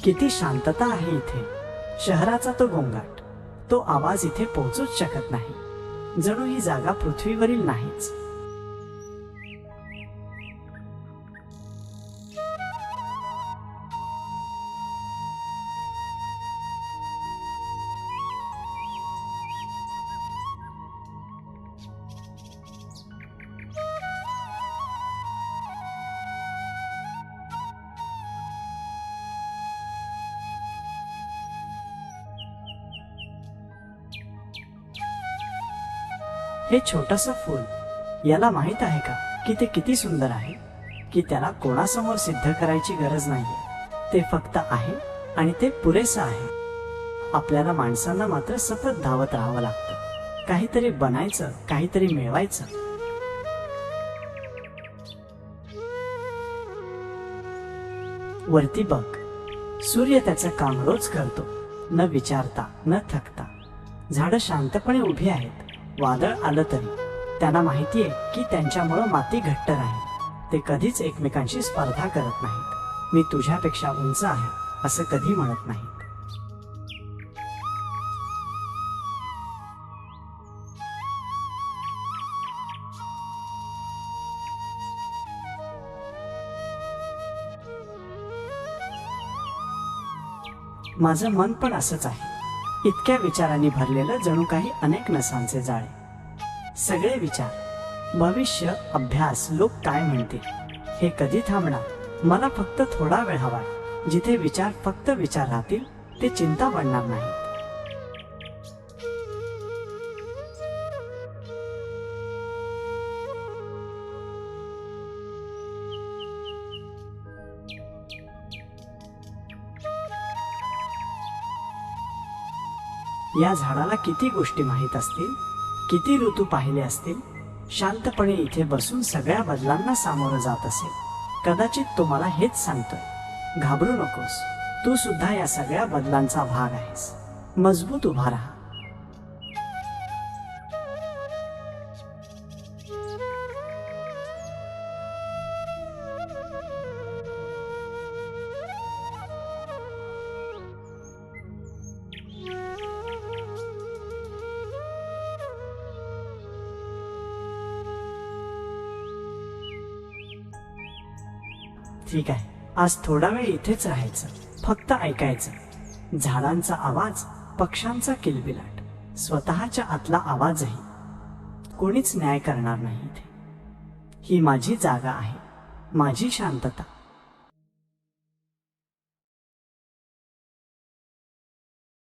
किती शांतता आहे इथे. शहराचा तो गोंगाट, तो आवाज इथे पोहोचूच शकत नाही. जणू ही जागा पृथ्वीवरील नाहीच. हे छोटंसं फूल, याला माहित आहे का की ते किती सुंदर आहे, की त्याला कोणासमोर सिद्ध करायची गरज नाहीये. ते फक्त आहे आणि ते पुरेसं आहे. आपल्याला माणसांना मात्र सतत धावत राहावं लागतं, काहीतरी बनायचं, काहीतरी मिळवायचं. वरती बघ, सूर्य त्याचं काम रोज करतो, न विचारता न थकता. झाडं शांतपणे उभी आहेत. वादळ आलं तरी त्यांना माहितीये की त्यांच्यामुळं माती घट्ट राहील. ते कधीच एकमेकांशी स्पर्धा करत नाहीत. मी तुझ्यापेक्षा उंच आहे असं कधी म्हणत नाहीत. माझं मन पण असंच आहे, इतक्या विचारांनी भरलेलं, जणू काही अनेक नसांचे जाळे. सगळे विचार, भविष्य, अभ्यास, लोक काय म्हणतील, हे कधी थांबणार? मला फक्त थोडा वेळ हवाय, जिथे विचार फक्त विचार राहतील, ते चिंता बनणार नाहीत. या झाडाला किती गोष्टी माहीत असतील, किती ऋतू पाहिले असतील. शांतपणे इथे बसून सगळ्या बदलांना सामोरं जात असेल. कदाचित तो मला हेच सांगतोय, घाबरू नकोस, तू सुद्धा या सगळ्या बदलांचा भाग आहेस. मजबूत उभा राहा. ठीक आहे, आज थोडा वेळ इथेच राहायचं, फक्त ऐकायचं. झाडांचा आवाज, पक्ष्यांचा किलबिलाट, स्वतःच्या आतला आवाजही. कोणीच न्याय करणार नाही इथे. ही माझी जागा आहे, माझी शांतता.